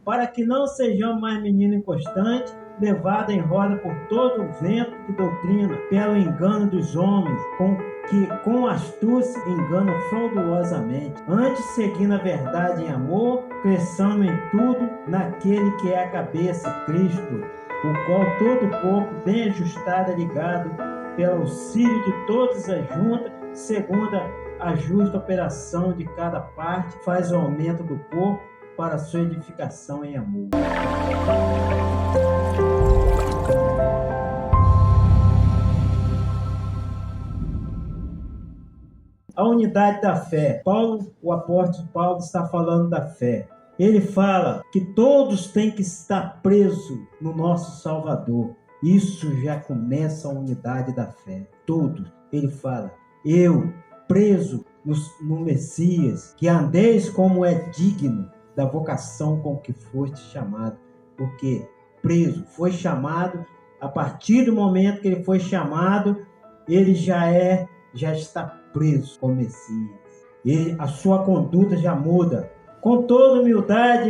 para que não sejamos mais menino inconstante, levado em roda por todo o vento de doutrina, pelo engano dos homens, que com astúcia enganam fraudulosamente. Antes, seguindo a verdade em amor, cresçamos em tudo naquele que é a cabeça, Cristo, o qual todo o corpo, bem ajustado, é ligado pelo auxílio de todas as juntas, segundo a justa operação de cada parte, faz o aumento do corpo para a sua edificação em amor. A unidade da fé. O apóstolo Paulo está falando da fé. Ele fala que todos têm que estar presos no nosso Salvador. Isso já começa a unidade da fé. Todos. Ele fala, eu preso no Messias, que andeis como é digno da vocação com que foste chamado. Porque preso, foi chamado, a partir do momento que ele foi chamado, ele já está preso com o Messias. A sua conduta já muda. Com toda humildade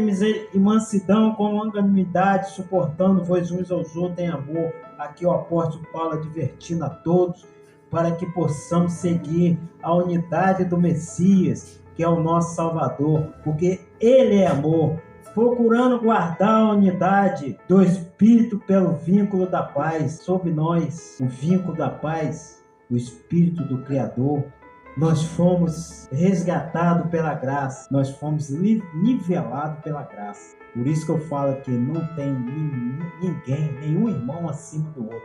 e mansidão, com longanimidade, suportando-vos uns aos outros em amor. Aqui o apóstolo Paulo advertindo a todos para que possamos seguir a unidade do Messias, que é o nosso Salvador, porque Ele é amor, procurando guardar a unidade do Espírito pelo vínculo da paz sobre nós, o vínculo da paz, o Espírito do Criador. Nós fomos resgatados pela graça, nós fomos nivelados pela graça. Por isso que eu falo que não tem ninguém, nenhum irmão acima do outro.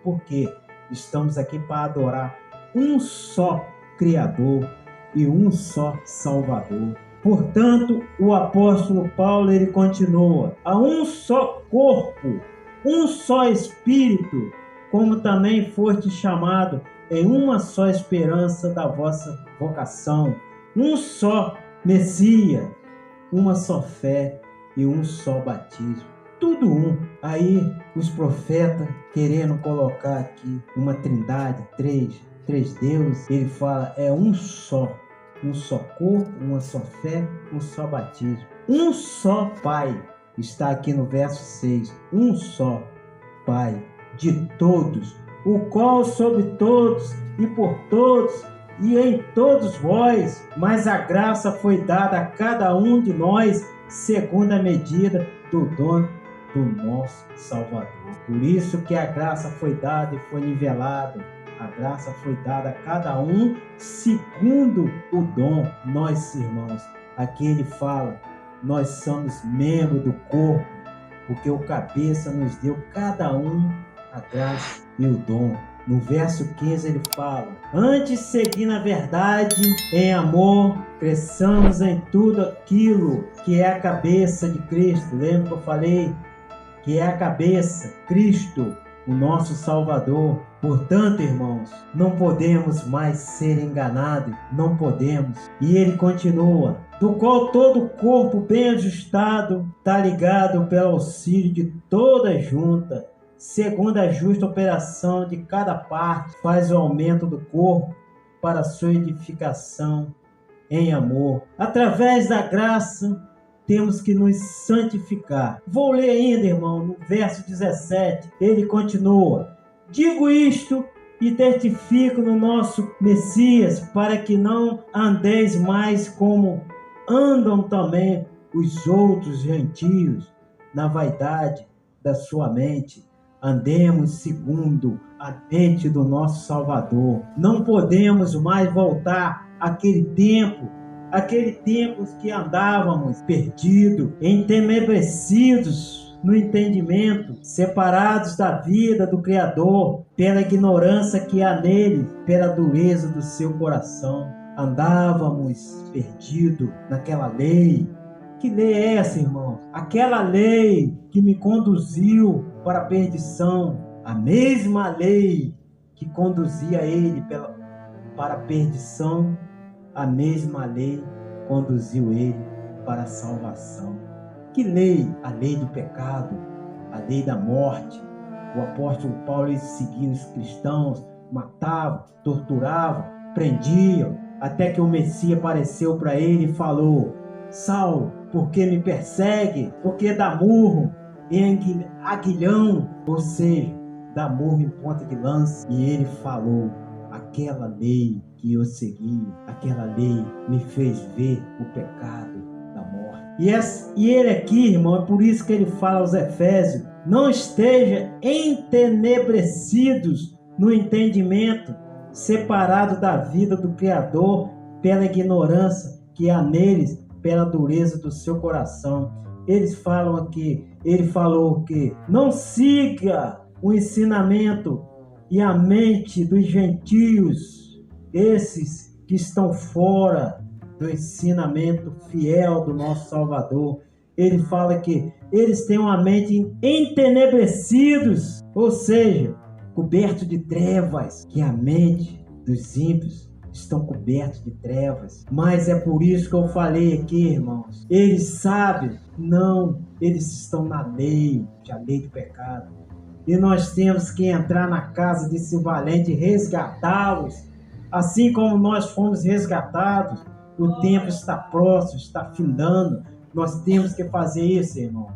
Por quê? Estamos aqui para adorar um só Criador e um só Salvador. Portanto, o apóstolo Paulo, ele continua, há um só corpo, um só Espírito, como também foste chamado em uma só esperança da vossa vocação, um só Messias, uma só fé e um só batismo. Tudo um. Aí os profetas querendo colocar aqui uma trindade, três deuses, ele fala, é um só corpo, uma só fé, um só batismo. Um só Pai, está aqui no verso 6, um só Pai de todos, o qual sobre todos e por todos e em todos vós, mas a graça foi dada a cada um de nós segundo a medida do dom do nosso Salvador. Por isso que a graça foi dada e foi nivelada. A graça foi dada a cada um segundo o dom. Nós, irmãos, aqui ele fala, nós somos membros do corpo, porque o cabeça nos deu cada um a graça e o dom. No verso 15 ele fala, antes seguindo a verdade em amor, cresçamos em tudo aquilo que é a cabeça de Cristo. Lembra que eu falei que é a cabeça, Cristo, o nosso Salvador. Portanto, irmãos, não podemos mais ser enganados, não podemos. E ele continua, do qual todo o corpo bem ajustado está ligado pelo auxílio de toda junta, segundo a justa operação de cada parte, faz o aumento do corpo para a sua edificação em amor. Através da graça, temos que nos santificar. Vou ler ainda, irmão, no verso 17, ele continua, digo isto e testifico no nosso Messias, para que não andeis mais como andam também os outros gentios, na vaidade da sua mente. Andemos segundo a mente do nosso Salvador. Não podemos mais voltar àquele tempo que andávamos perdidos, entenebrecidos no entendimento, separados da vida do Criador, pela ignorância que há nele, pela dureza do seu coração. Andávamos perdidos naquela lei. Que lei é essa, irmãos? Aquela lei que me conduziu para a perdição. A mesma lei que conduzia ele para a perdição, a mesma lei conduziu ele para a salvação. Que lei? A lei do pecado, a lei da morte. O apóstolo Paulo seguia os cristãos, matava, torturava, prendia, até que o Messias apareceu para ele e falou, Saulo, porque me persegue, porque dá murro em aguilhão, ou seja, dá murro em ponta de lança. E ele falou: aquela lei que eu segui, aquela lei me fez ver o pecado da morte. E ele aqui, irmão, é por isso que ele fala aos Efésios: não estejam entenebrecidos no entendimento, separado da vida do Criador pela ignorância que há neles, pela dureza do seu coração. Eles falam aqui, ele falou que não siga o ensinamento e a mente dos gentios, esses que estão fora do ensinamento fiel do nosso Salvador. Ele fala que eles têm uma mente entenebrecidos, ou seja, coberto de trevas, que a mente dos ímpios estão cobertos de trevas. Mas é por isso que eu falei aqui, irmãos, eles sabem, não, eles estão na lei, a lei do pecado. E nós temos que entrar na casa desse valente e resgatá-los, assim como nós fomos resgatados. O tempo está próximo, está findando. Nós temos que fazer isso, irmão.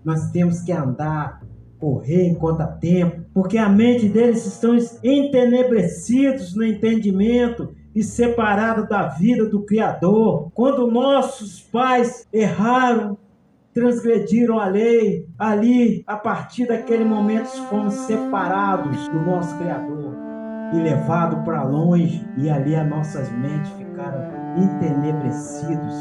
Nós temos que andar, correr enquanto há tempo, porque a mente deles estão entenebrecidos no entendimento e separados da vida do Criador. Quando nossos pais erraram, transgrediram a lei, ali, a partir daquele momento, fomos separados do nosso Criador e levados para longe, e ali as nossas mentes ficaram entenebrecidas.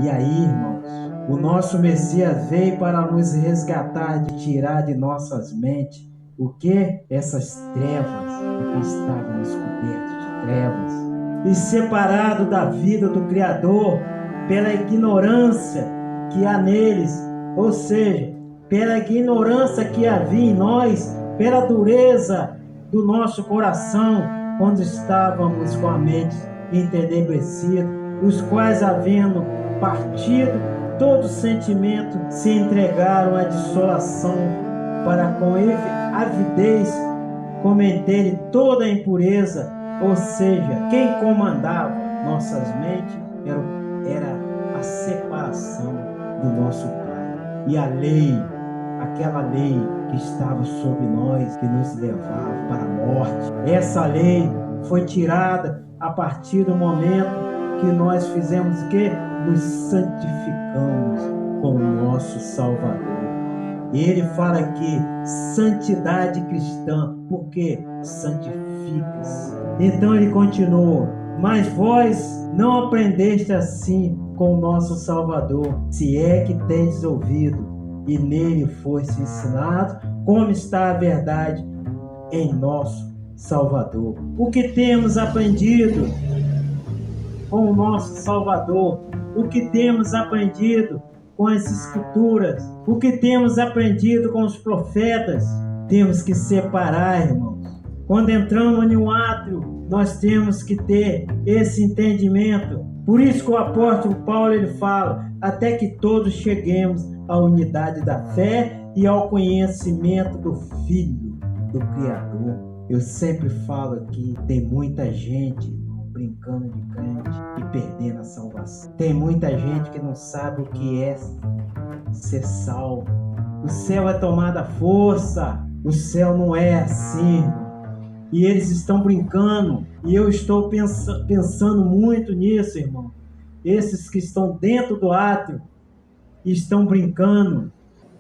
E aí, irmãos, o nosso Messias veio para nos resgatar, de tirar de nossas mentes o que? Essas trevas, porque estávamos cobertos de trevas e separados da vida do Criador pela ignorância que há neles, ou seja, pela ignorância que havia em nós, pela dureza do nosso coração, quando estávamos com a mente entenebrecida, os quais, havendo partido todo sentimento, se entregaram à dissolação, para com avidez cometerem toda a impureza. Ou seja, quem comandava nossas mentes era a separação do nosso Pai. E a lei, aquela lei que estava sobre nós, que nos levava para a morte, essa lei foi tirada a partir do momento que nós fizemos o quê? Nos santificamos com o nosso Salvador. E ele fala aqui, santidade cristã, porque santifica-se. Então ele continua: mas vós não aprendeste assim com o nosso Salvador, se é que tendes ouvido, e nele foste ensinado, como está a verdade em nosso Salvador. O que temos aprendido com o nosso Salvador, o que temos aprendido com as Escrituras, o que temos aprendido com os profetas, temos que separar, irmãos. Quando entramos em um átrio, nós temos que ter esse entendimento. Por isso que o apóstolo Paulo ele fala: até que todos cheguemos à unidade da fé e ao conhecimento do Filho do Criador. Eu sempre falo aqui, tem muita gente brincando de crente e perdendo a salvação. Tem muita gente que não sabe o que é ser salvo. O céu é tomada força, o céu não é assim. E eles estão brincando, e eu estou pensando muito nisso, irmão. Esses que estão dentro do átrio estão brincando.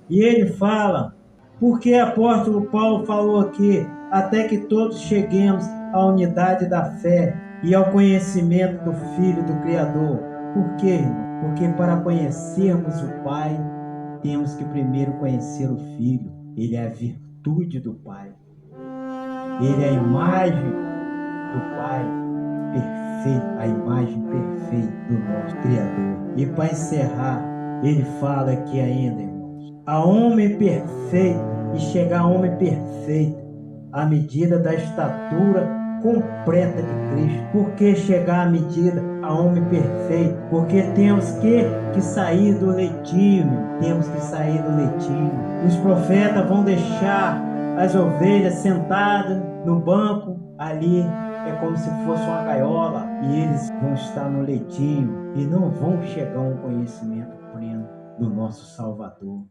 E ele fala, porque o apóstolo Paulo falou aqui, até que todos cheguemos à unidade da fé e ao conhecimento do Filho do Criador. Por quê, irmão? Porque para conhecermos o Pai, temos que primeiro conhecer o Filho. Ele é a virtude do Pai. Ele é a imagem do Pai perfeita, a imagem perfeita do nosso Criador. E para encerrar, ele fala aqui ainda, irmãos, a homem perfeito, e chegar a homem perfeito, à medida da estatura completa de Cristo. Por que chegar à medida a homem perfeito? Porque temos que sair do leitinho, temos que sair do leitinho. Os profetas vão deixar as ovelhas sentadas no banco, ali é como se fosse uma gaiola, e eles vão estar no leitinho e não vão chegar a um conhecimento pleno. do nosso Salvador.